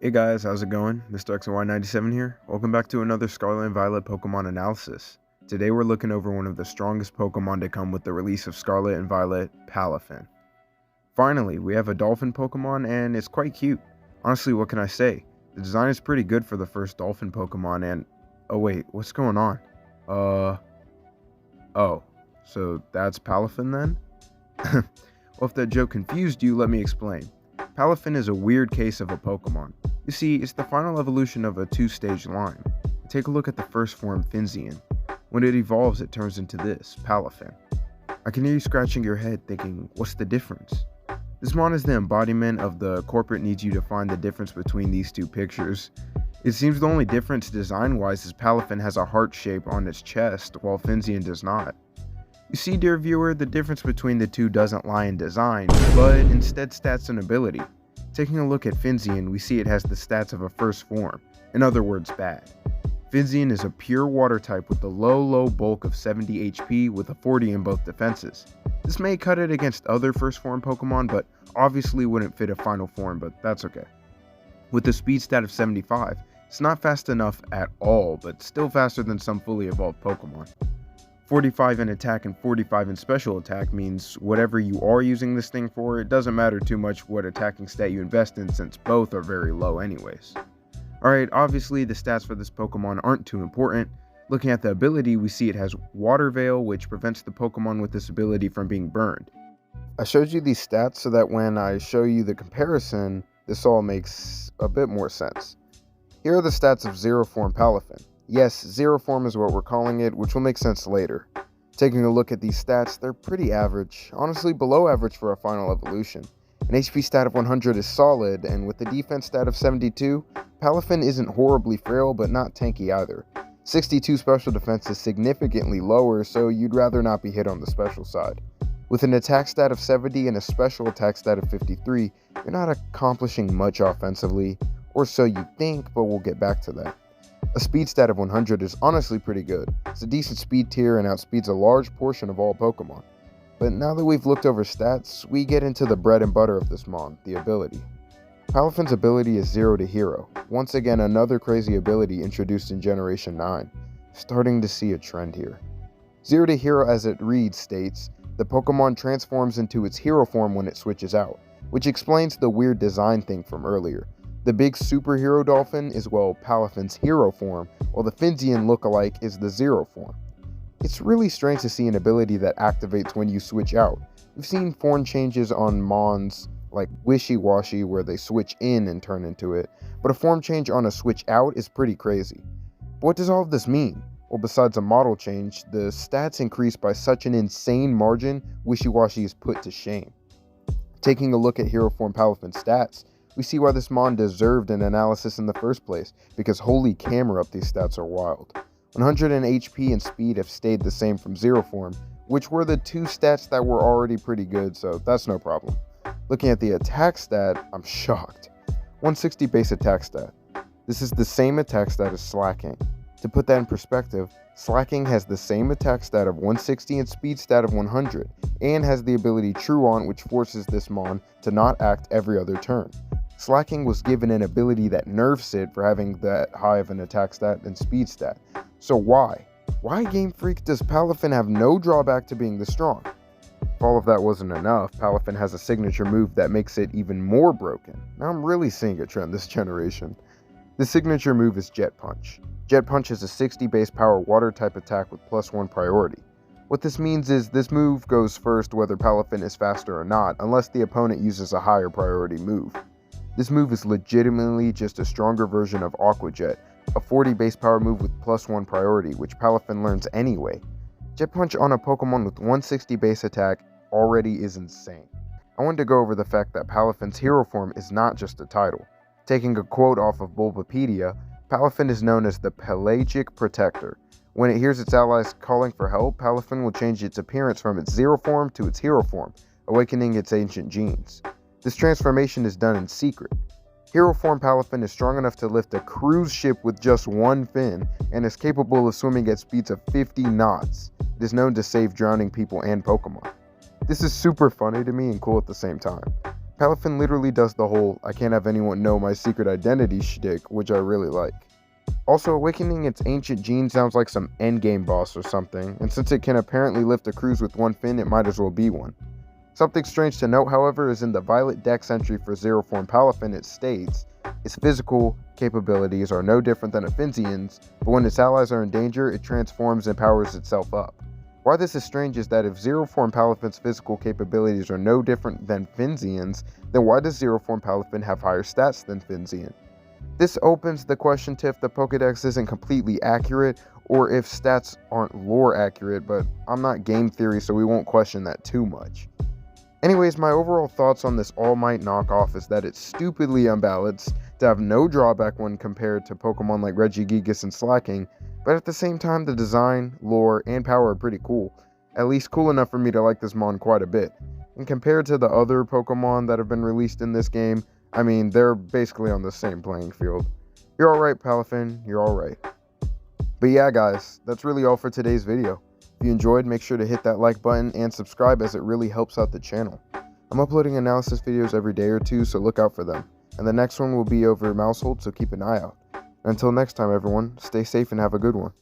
Hey guys, how's it going? Mr. XY97 here. Welcome back to another Scarlet and Violet Pokemon analysis. Today we're looking over one of the strongest Pokemon to come with the release of Scarlet and Violet, Palafin. Finally, we have a dolphin Pokemon and it's quite cute. Honestly, what can I say? The design is pretty good for the first dolphin Pokemon and... Oh wait, what's going on? Oh, so that's Palafin then? Well, if that joke confused you, let me explain. Palafin is a weird case of a Pokemon. You see, it's the final evolution of a two-stage line. Take a look at the first form, Finzian. When it evolves, it turns into this, Palafin. I can hear you scratching your head thinking, what's the difference? This mon is the embodiment of the corporate needs you to find the difference between these two pictures. It seems the only difference design-wise is Palafin has a heart shape on its chest, while Finzian does not. You see, dear viewer, the difference between the two doesn't lie in design, but instead stats and ability. Taking a look at Finzian, we see it has the stats of a first form, in other words bad. Finzian is a pure water type with a low bulk of 70 HP with a 40 in both defenses. This may cut it against other first form Pokemon, but obviously wouldn't fit a final form, but that's okay. With a speed stat of 75, it's not fast enough at all, but still faster than some fully evolved Pokemon. 45 in attack and 45 in special attack means whatever you are using this thing for, it doesn't matter too much what attacking stat you invest in since both are very low anyways. Alright, obviously the stats for this Pokemon aren't too important. Looking at the ability, we see it has Water Veil, which prevents the Pokemon with this ability from being burned. I showed you these stats so that when I show you the comparison, this all makes a bit more sense. Here are the stats of Zero Form Palafin. Yes, Zero Form is what we're calling it, which will make sense later. Taking a look at these stats, they're pretty average, honestly below average for a final evolution. An HP stat of 100 is solid, and with a defense stat of 72, Palafin isn't horribly frail but not tanky either. 62 special defense is significantly lower, so you'd rather not be hit on the special side. With an attack stat of 70 and a special attack stat of 53, you're not accomplishing much offensively, or so you think, but we'll get back to that. A speed stat of 100 is honestly pretty good. It's a decent speed tier and outspeeds a large portion of all Pokemon. But now that we've looked over stats, we get into the bread and butter of this mon, the ability. Palafin's ability is Zero to Hero, once again another crazy ability introduced in Generation 9. Starting to see a trend here. Zero to Hero as it reads states, the Pokemon transforms into its hero form when it switches out, which explains the weird design thing from earlier. The big superhero dolphin is, well, Palafin's hero form, while the Finzian lookalike is the Zero form. It's really strange to see an ability that activates when you switch out. We've seen form changes on mons like Wishy-Washy where they switch in and turn into it, but a form change on a switch out is pretty crazy. But what does all of this mean? Well, besides a model change, the stats increase by such an insane margin, Wishy-Washy is put to shame. Taking a look at hero form Palafin's stats, we see why this mon deserved an analysis in the first place, because holy camera up these stats are wild. 100 in HP and speed have stayed the same from Zero Form, which were the two stats that were already pretty good, so that's no problem. Looking at the attack stat, I'm shocked. 160 base attack stat. This is the same attack stat as Slacking. To put that in perspective, Slacking has the same attack stat of 160 and speed stat of 100, and has the ability Truant, which forces this mon to not act every other turn. Slacking was given an ability that nerfs it for having that high of an attack stat and speed stat. So why? Why, Gamefreak, does Palafin have no drawback to being this strong? If all of that wasn't enough, Palafin has a signature move that makes it even more broken. Now I'm really seeing a trend this generation. The signature move is Jet Punch. Jet Punch is a 60 base power water type attack with +1 priority. What this means is this move goes first whether Palafin is faster or not, unless the opponent uses a higher priority move. This move is legitimately just a stronger version of Aqua Jet, a 40 base power move with +1 priority, which Palafin learns anyway. Jet Punch on a Pokemon with 160 base attack already is insane. I wanted to go over the fact that Palafin's hero form is not just a title. Taking a quote off of Bulbapedia, Palafin is known as the Pelagic Protector. When it hears its allies calling for help, Palafin will change its appearance from its Zero form to its hero form, awakening its ancient genes. This transformation is done in secret. Hero form Palafin is strong enough to lift a cruise ship with just one fin, and is capable of swimming at speeds of 50 knots. It is known to save drowning people and Pokemon. This is super funny to me and cool at the same time. Palafin literally does the whole "I can't have anyone know my secret identity" shtick, which I really like. Also, awakening its ancient gene sounds like some endgame boss or something, and since it can apparently lift a cruise with one fin, it might as well be one. Something strange to note, however, is in the Violet Dex entry for Zero Form Palafin, it states, its physical capabilities are no different than a Finzian's, but when its allies are in danger, it transforms and powers itself up. Why this is strange is that if Zero Form Palafin's physical capabilities are no different than Finzian's, then why does Zero Form Palafin have higher stats than Finzian? This opens the question to if the Pokédex isn't completely accurate, or if stats aren't lore accurate, but I'm not game theory, so we won't question that too much. Anyways, my overall thoughts on this All Might knockoff is that it's stupidly unbalanced, to have no drawback when compared to Pokemon like Regigigas and Slacking, but at the same time the design, lore, and power are pretty cool, at least cool enough for me to like this mon quite a bit. And compared to the other Pokemon that have been released in this game, I mean, they're basically on the same playing field. You're alright, Palafin, you're alright. But yeah guys, that's really all for today's video. If you enjoyed, make sure to hit that like button and subscribe as it really helps out the channel. I'm uploading analysis videos every day or two, so look out for them. And the next one will be over Mousehold, so keep an eye out. And until next time everyone, stay safe and have a good one.